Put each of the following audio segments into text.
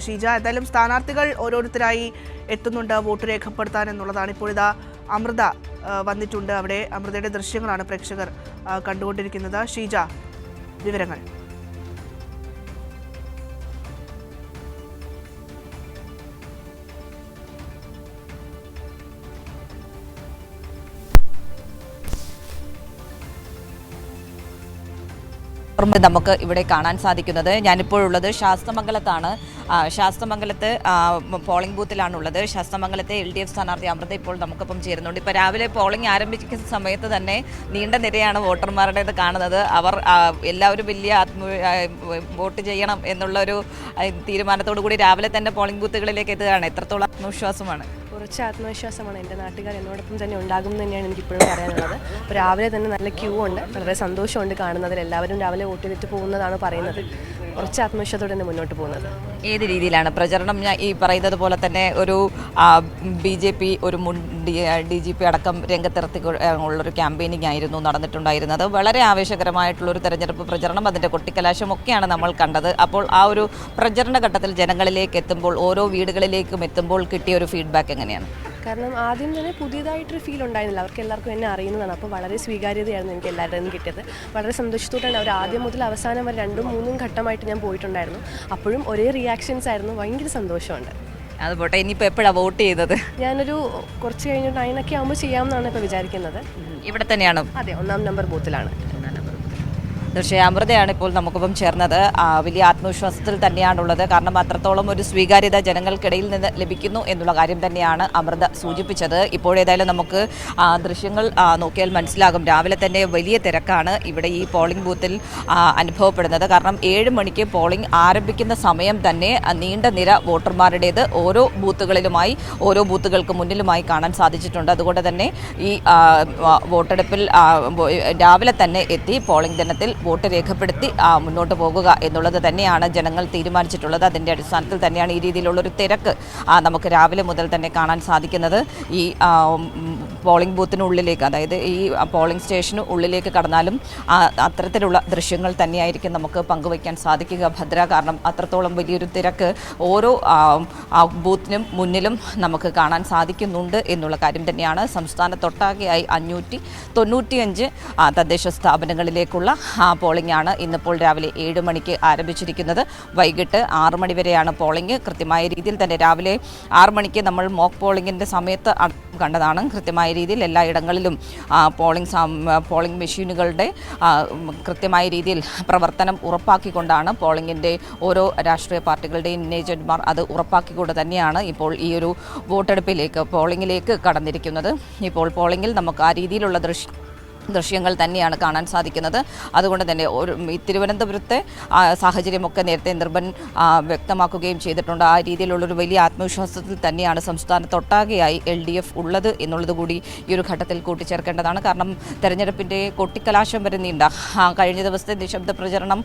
ഷീജ, എന്തായാലും സ്ഥാനാർത്ഥികൾ ഓരോരുത്തരായി എത്തുന്നുണ്ട് വോട്ട് രേഖപ്പെടുത്താൻ എന്നുള്ളതാണ്. ഇപ്പോഴിതാ അമൃത വന്നിട്ടുണ്ട്. അവിടെ അമൃതയുടെ ദൃശ്യങ്ങളാണ് പ്രേക്ഷകർ കണ്ടുകൊണ്ടിരിക്കുന്നത്. ഷീജ, വിവരങ്ങൾ. നമുക്ക് ഇവിടെ കാണാൻ സാധിക്കുന്നത്, ഞാനിപ്പോഴുള്ളത് ശാസ്തമംഗലത്താണ്. ശാസ്തമംഗലത്ത് പോളിംഗ് ബൂത്തിലാണുള്ളത്. ശാസ്തമംഗലത്തെ LDF സ്ഥാനാർത്ഥി അമൃത ഇപ്പോൾ നമുക്കൊപ്പം ചേരുന്നുണ്ട്. ഇപ്പോൾ രാവിലെ പോളിംഗ് ആരംഭിക്കുന്ന സമയത്ത് തന്നെ നീണ്ട നിരയാണ് വോട്ടർമാരുടേത് കാണുന്നത്. അവർ എല്ലാവരും വലിയ വോട്ട് ചെയ്യണം എന്നുള്ളൊരു തീരുമാനത്തോടു കൂടി രാവിലെ തന്നെ പോളിംഗ് ബൂത്തുകളിലേക്ക് എത്തുകയാണ്. എത്രത്തോളം ആത്മവിശ്വാസമാണ്? കുറച്ച് ആത്മവിശ്വാസമാണ്. എൻ്റെ നാട്ടുകാർ എന്നോടൊപ്പം തന്നെ ഉണ്ടാകും എന്ന് തന്നെയാണ് എനിക്കിപ്പോഴും പറയാനുള്ളത്. അപ്പോൾ രാവിലെ തന്നെ നല്ല ക്യൂ ഉണ്ട്, വളരെ സന്തോഷമുണ്ട് കാണുന്നതിൽ. എല്ലാവരും രാവിലെ വോട്ട് ചെയ്തിട്ട് പോകുന്നതാണ് പറയുന്നത്. കുറച്ച് ആത്മവിശ്വാസത്തോടെ തന്നെ മുന്നോട്ട് പോകുന്നത്. ഏത് രീതിയിലാണ് പ്രചരണം? ഞാൻ ഈ പറയുന്നത് പോലെ തന്നെ ഒരു BJP ഒരു മുൻ DGP അടക്കം രംഗത്തിറത്തി ഉള്ളൊരു ക്യാമ്പയിനിങ് ആയിരുന്നു നടന്നിട്ടുണ്ടായിരുന്നത്. വളരെ ആവേശകരമായിട്ടുള്ളൊരു തെരഞ്ഞെടുപ്പ് പ്രചരണം, അതിൻ്റെ കൊട്ടിക്കലാശം ഒക്കെയാണ് നമ്മൾ കണ്ടത്. അപ്പോൾ ആ ഒരു പ്രചരണ ഘട്ടത്തിൽ ജനങ്ങളിലേക്ക് എത്തുമ്പോൾ, ഓരോ വീടുകളിലേക്കും എത്തുമ്പോൾ കിട്ടിയ ഒരു ഫീഡ്ബാക്ക് എങ്ങനെയാണ്? കാരണം ആദ്യം തന്നെ പുതിയതായിട്ടൊരു ഫീൽ ഉണ്ടായിരുന്നില്ല. അവർക്ക് എല്ലാവർക്കും എന്നെ അറിയുന്നതാണ്. അപ്പോൾ വളരെ സ്വീകാര്യതയായിരുന്നു എനിക്ക് എല്ലാവരുടെയും കിട്ടിയത്. വളരെ സന്തോഷത്തോടെയാണ് അവർ ആദ്യം മുതൽ അവസാനം വരെ 2-3 ഘട്ടമായിട്ട് ഞാൻ പോയിട്ടുണ്ടായിരുന്നു. അപ്പോഴും ഒരേ റിയാക്ഷൻസ് ആയിരുന്നു. ഭയങ്കര സന്തോഷമുണ്ട്. അതുപോട്ടെ, ഇനിയിപ്പോൾ എപ്പോഴാണ് വോട്ട് ചെയ്തത്? ഞാനൊരു കുറച്ച് കഴിഞ്ഞ് 9 ആകുമ്പോൾ ചെയ്യാമെന്നാണ് ഇപ്പോൾ വിചാരിക്കുന്നത്. ഇവിടെ തന്നെയാണോ? അതെ, 1-ാം നമ്പർ ബൂത്തിലാണ്. തീർച്ചയായും അമൃതയാണ് ഇപ്പോൾ നമുക്കൊപ്പം ചേർന്നത്. വലിയ ആത്മവിശ്വാസത്തിൽ തന്നെയാണുള്ളത്. കാരണം അത്രത്തോളം ഒരു സ്വീകാര്യത ജനങ്ങൾക്കിടയിൽ നിന്ന് ലഭിക്കുന്നു എന്നുള്ള കാര്യം തന്നെയാണ് അമൃത സൂചിപ്പിച്ചത്. ഇപ്പോഴേതായാലും നമുക്ക് ദൃശ്യങ്ങൾ നോക്കിയാൽ മനസ്സിലാകും. രാവിലെ തന്നെ വലിയ തിരക്കാണ് ഇവിടെ ഈ പോളിംഗ് ബൂത്തിൽ അനുഭവപ്പെടുന്നത്. കാരണം 7 മണിക്ക് പോളിംഗ് ആരംഭിക്കുന്ന സമയം തന്നെ നീണ്ട നിര വോട്ടർമാരുടേത് ഓരോ ബൂത്തുകളിലുമായി, ഓരോ ബൂത്തുകൾക്ക് മുന്നിലുമായി കാണാൻ സാധിച്ചിട്ടുണ്ട്. അതുകൊണ്ട് തന്നെ ഈ വോട്ടെടുപ്പിൽ രാവിലെ തന്നെ എത്തി പോളിംഗ് ദിനത്തിൽ വോട്ട് രേഖപ്പെടുത്തി മുന്നോട്ട് പോകുക എന്നുള്ളത് തന്നെയാണ് ജനങ്ങൾ തീരുമാനിച്ചിട്ടുള്ളത്. അതിൻ്റെ അടിസ്ഥാനത്തിൽ തന്നെയാണ് ഈ രീതിയിലുള്ളൊരു തിരക്ക് നമുക്ക് രാവിലെ മുതൽ തന്നെ കാണാൻ സാധിക്കുന്നത്. ഈ പോളിംഗ് ബൂത്തിനുള്ളിലേക്ക്, അതായത് ഈ പോളിംഗ് സ്റ്റേഷന് ഉള്ളിലേക്ക് കടന്നാലും അത്തരത്തിലുള്ള ദൃശ്യങ്ങൾ തന്നെയായിരിക്കും നമുക്ക് പങ്കുവയ്ക്കാൻ സാധിക്കുക, ഭദ്ര. കാരണം അത്രത്തോളം വലിയൊരു തിരക്ക് ഓരോ ബൂത്തിനും മുന്നിലും നമുക്ക് കാണാൻ സാധിക്കുന്നുണ്ട് എന്നുള്ള കാര്യം തന്നെയാണ്. സംസ്ഥാനത്തൊട്ടാകെയായി 595 തദ്ദേശ സ്ഥാപനങ്ങളിലേക്കുള്ള പോളിംഗ് ആണ് ഇന്നിപ്പോൾ രാവിലെ 7 മണിക്ക് ആരംഭിച്ചിരിക്കുന്നത്. വൈകിട്ട് 6 മണി വരെയാണ് പോളിംഗ്. കൃത്യമായ രീതിയിൽ തന്നെ രാവിലെ 6 മണിക്ക് നമ്മൾ മോക്ക് പോളിംഗിൻ്റെ സമയത്ത് കണ്ടതാണ്. കൃത്യമായ രീതിയിൽ എല്ലായിടങ്ങളിലും പോളിംഗ് മെഷീനുകളുടെ കൃത്യമായ രീതിയിൽ പ്രവർത്തനം ഉറപ്പാക്കിക്കൊണ്ടാണ് പോളിംഗിൻ്റെ ഓരോ രാഷ്ട്രീയ പാർട്ടികളുടെയും ഏജന്റുമാർ അത് ഉറപ്പാക്കിക്കൊണ്ട് തന്നെയാണ് ഇപ്പോൾ ഈ ഒരു വോട്ടെടുപ്പിലേക്ക്, പോളിംഗിലേക്ക് കടന്നിരിക്കുന്നത്. ഇപ്പോൾ പോളിംഗിൽ നമുക്ക് ആ രീതിയിലുള്ള ദൃശ്യങ്ങൾ തന്നെയാണ് കാണാൻ സാധിക്കുന്നത്. അതുകൊണ്ട് തന്നെ ഈ തിരുവനന്തപുരത്തെ സാഹചര്യമൊക്കെ നേരത്തെ നിർഭൻ വ്യക്തമാക്കുകയും ചെയ്തിട്ടുണ്ട്. ആ രീതിയിലുള്ളൊരു വലിയ ആത്മവിശ്വാസത്തിൽ തന്നെയാണ് സംസ്ഥാനത്തൊട്ടാകെയായി LDF ഉള്ളത് എന്നുള്ളത് കൂടി ഈ ഒരു ഘട്ടത്തിൽ കൂട്ടിച്ചേർക്കേണ്ടതാണ്. കാരണം തെരഞ്ഞെടുപ്പിൻ്റെ കൊട്ടിക്കലാശം വരെ നീണ്ട കഴിഞ്ഞ ദിവസത്തെ നിശബ്ദ പ്രചരണം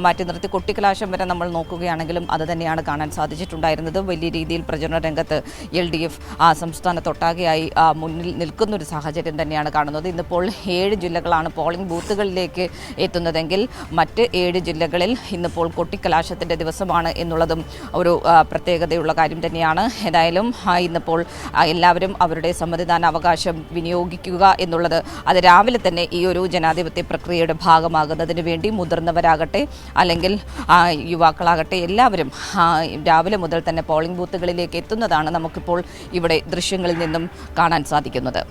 മാറ്റി നിർത്തി കൊട്ടിക്കലാശം വരെ നമ്മൾ നോക്കുകയാണെങ്കിലും അത് തന്നെയാണ് കാണാൻ സാധിച്ചിട്ടുണ്ടായിരുന്നത്. വലിയ രീതിയിൽ പ്രചരണ രംഗത്ത് LDF സംസ്ഥാനത്തൊട്ടാകെയായി മുന്നിൽ നിൽക്കുന്നൊരു സാഹചര്യം തന്നെയാണ് കാണുന്നത്. ഇന്നിപ്പോൾ 7 ജില്ലകളാണ് പോളിംഗ് ബൂത്തുകളിലേക്ക് എത്തുന്നതെങ്കിൽ മറ്റ് 7 ജില്ലകളിൽ ഇന്നിപ്പോൾ കൊട്ടിക്കലാശത്തിൻ്റെ ദിവസമാണ് എന്നുള്ളതും ഒരു പ്രത്യേകതയുള്ള കാര്യം തന്നെയാണ്. ഏതായാലും ഇന്നിപ്പോൾ എല്ലാവരും അവരുടെ സമ്മതിദാനാവകാശം വിനിയോഗിക്കുക എന്നുള്ളത് അത് രാവിലെ തന്നെ ഈ ഒരു ജനാധിപത്യ പ്രക്രിയയുടെ ഭാഗമാകുന്നതിന് വേണ്ടി മുതിർന്നവരാകട്ടെ അല്ലെങ്കിൽ യുവാക്കളാകട്ടെ എല്ലാവരും രാവിലെ മുതൽ തന്നെ പോളിംഗ് ബൂത്തുകളിലേക്ക് എത്തുന്നതാണ് നമുക്കിപ്പോൾ ഇവിടെ ദൃശ്യങ്ങളിൽ നിന്നും കാണാൻ സാധിക്കുന്നത്.